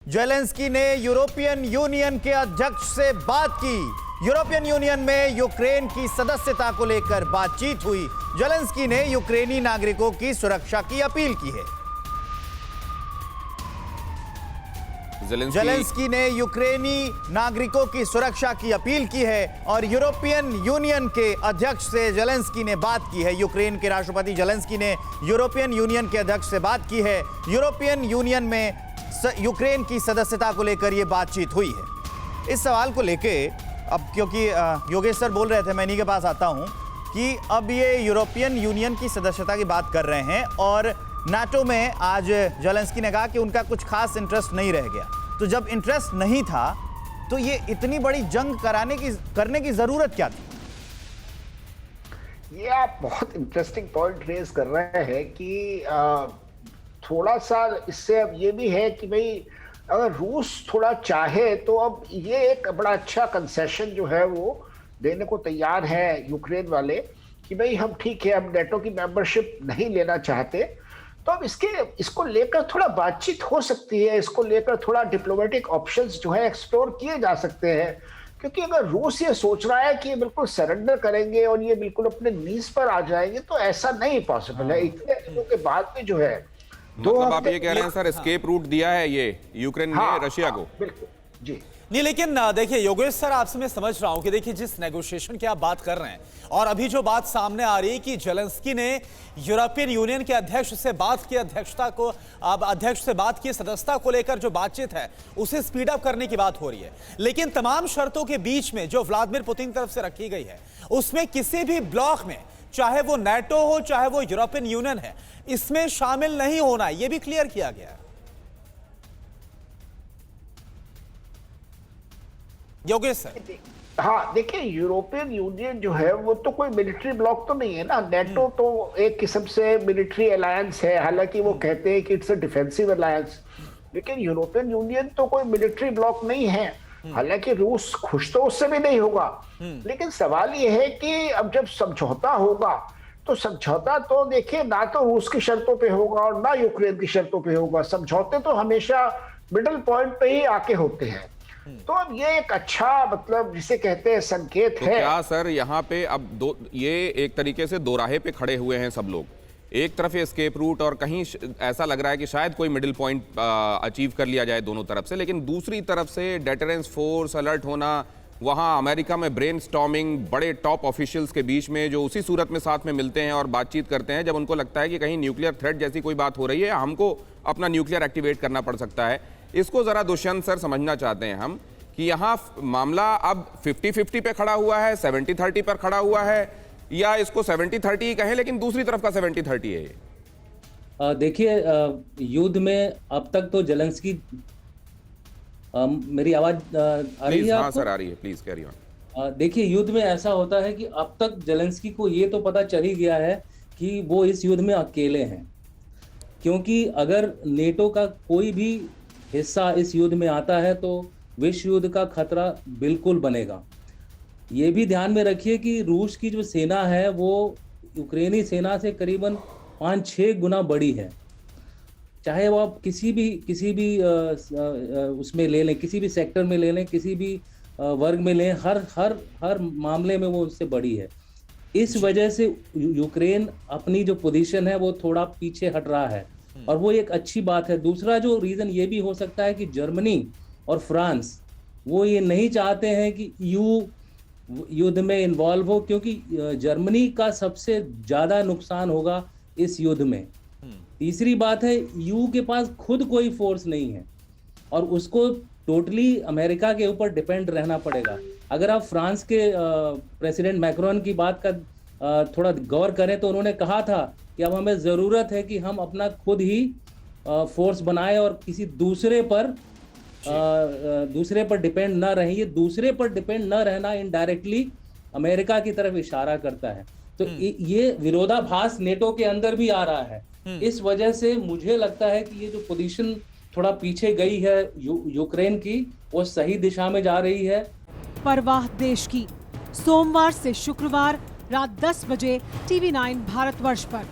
Zelensky ने European union के अध्यक्ष से बात की। यूरोपियन यूनियन में यूक्रेन की सदस्यता को लेकर बातचीत हुई। जेलेंस्की ने यूक्रेनी नागरिकों की सुरक्षा की अपील की है। जेलेंस्की ने यूक्रेनी नागरिकों की सुरक्षा की अपील की है और यूरोपियन यूनियन के अध्यक्ष से जेलेंस्की ने बात की है। यूक्रेन के राष्ट्रपति जेलेंस्की ने यूरोपियन यूनियन के अध्यक्ष से बात की है। यूरोपियन यूनियन में यूक्रेन की सदस्यता को लेकर यह बातचीत हुई है। इस सवाल को लेके अब क्योंकि योगेश सर बोल रहे थे, मैं इन्हीं के पास आता हूं कि अब ये यूरोपियन यूनियन की सदस्यता की बात कर रहे हैं और नाटो में आज जेलेंस्की ने कहा कि उनका कुछ खास इंटरेस्ट नहीं रह गया। तो जब इंटरेस्ट नहीं था तो ये इतनी बड़ी जंग करने की जरूरत क्या थी? ये आप बहुत इंटरेस्टिंग पॉइंट रेज कर रहे हैं कि थोड़ा सा इससे अब ये भी है कि भाई अगर रूस थोड़ा चाहे तो अब ये एक बड़ा अच्छा कंसेशन जो है वो देने को तैयार है यूक्रेन वाले कि भाई हम ठीक है, हम नेटो की मेंबरशिप नहीं लेना चाहते, तो अब इसको लेकर थोड़ा बातचीत हो सकती है, इसको लेकर थोड़ा डिप्लोमेटिक ऑप्शंस जो है एक्सप्लोर किए जा सकते हैं। क्योंकि अगर रूस ये सोच रहा है कि ये बिल्कुल सरेंडर करेंगे और ये बिल्कुल अपने नीज पर आ जाएंगे तो ऐसा नहीं पॉसिबल है। इतने दिनों के बाद में जो है मतलब आप ये कह रहे हैं सर एस्केप रूट दिया है ये यूक्रेन ने रशिया को? बिल्कुल जी नहीं, लेकिन देखिए योगेश सर, आपसे मैं समझ रहा हूं कि देखिए जिस नेगोशिएशन की आप बात कर रहे हैं और अभी जो बात सामने आ रही है कि जेलेंस्की ने यूरोपियन यूनियन के अध्यक्ष से बात की, अध्यक्ष से बात की, सदस्यता को लेकर जो बातचीत है उसे स्पीड अप करने की बात हो रही है। लेकिन तमाम शर्तों के बीच में जो व्लादिमीर पुतिन की तरफ से रखी गई है उसमें किसी भी ब्लॉक में, चाहे वो नेटो हो चाहे वो यूरोपियन यूनियन है, इसमें शामिल नहीं होना, यह भी क्लियर किया गया है। योगेश सर, हाँ देखिए, यूरोपियन यूनियन जो है वो तो कोई मिलिट्री ब्लॉक तो नहीं है ना। नेटो तो एक किस्म से मिलिट्री अलायंस है, हालांकि वो कहते हैं कि इट्स अ डिफेंसिव अलायंस, लेकिन यूरोपियन यूनियन तो कोई मिलिट्री ब्लॉक नहीं है। हालांकि रूस खुश तो उससे भी नहीं होगा, लेकिन सवाल ये है कि अब जब समझौता होगा तो समझौता तो देखिए ना तो रूस की शर्तों पे होगा और ना यूक्रेन की शर्तों पे होगा। समझौते तो हमेशा मिडिल पॉइंट पे ही आके होते हैं। तो अब ये एक अच्छा मतलब जिसे कहते हैं संकेत तो है। क्या सर यहाँ पे अब ये एक तरीके से दो राहे पे खड़े हुए हैं सब लोग, एक तरफ एस्केप रूट और कहीं ऐसा लग रहा है कि शायद कोई मिडिल पॉइंट अचीव कर लिया जाए दोनों तरफ से, लेकिन दूसरी तरफ से डेटरेंस फोर्स अलर्ट होना, वहाँ अमेरिका में ब्रेनस्टॉर्मिंग बड़े टॉप ऑफिशियल्स के बीच में जो उसी सूरत में साथ में मिलते हैं और बातचीत करते हैं जब उनको लगता है कि कहीं न्यूक्लियर थ्रेट जैसी कोई बात हो रही है, हमको अपना न्यूक्लियर एक्टिवेट करना पड़ सकता है। इसको जरा दुष्यंत सर समझना चाहते हैं हम कि यहाँ मामला अब 50-50 पे खड़ा हुआ है, 70-30 पर खड़ा हुआ है, या इसको 70-30 ही कहें लेकिन दूसरी तरफ का 70-30 है ये? देखिए, युद्ध में अब तक तो जेलेंस्की, मेरी आवाज आ रही है? हाँ सर आ रही है, प्लीज कैरी ऑन। देखिए, युद्ध में ऐसा होता है कि अब तक जेलेंस्की को ये तो पता चल ही गया है कि वो इस युद्ध में अकेले हैं, क्योंकि अगर नेटो का कोई भी हिस्सा इस युद्ध में आता है तो विश्व युद्ध का खतरा बिल्कुल बनेगा। ये भी ध्यान में रखिए कि रूस की जो सेना है वो यूक्रेनी सेना से करीबन 5-6 गुना बड़ी है। चाहे वो आप किसी भी उसमें ले लें, किसी भी सेक्टर में ले लें, किसी भी वर्ग में लें, हर मामले में वो उससे बड़ी है। इस वजह से यूक्रेन अपनी जो पोजीशन है वो थोड़ा पीछे हट रहा है और वो एक अच्छी बात है। दूसरा जो रीजन ये भी हो सकता है कि जर्मनी और फ्रांस वो ये नहीं चाहते हैं कि युद्ध में इन्वॉल्व हो, क्योंकि जर्मनी का सबसे ज्यादा नुकसान होगा इस युद्ध में। तीसरी बात है, यू के पास खुद कोई फोर्स नहीं है और उसको टोटली अमेरिका के ऊपर डिपेंड रहना पड़ेगा। अगर आप फ्रांस के प्रेसिडेंट मैक्रोन की बात का थोड़ा गौर करें तो उन्होंने कहा था कि अब हमें ज़रूरत है कि हम अपना खुद ही फोर्स बनाए और किसी दूसरे पर डिपेंड ना रहें। ये दूसरे पर डिपेंड ना रहना इनडायरेक्टली अमेरिका की तरफ इशारा करता है। तो ये विरोधाभास नेटो के अंदर भी आ रहा है। इस वजह से मुझे लगता है कि ये जो पोजीशन थोड़ा पीछे गई है यूक्रेन की, वो सही दिशा में जा रही है। परवाह देश की, सोमवार से शुक्रवार रात 10 बजे TV9 भारतवर्ष पर।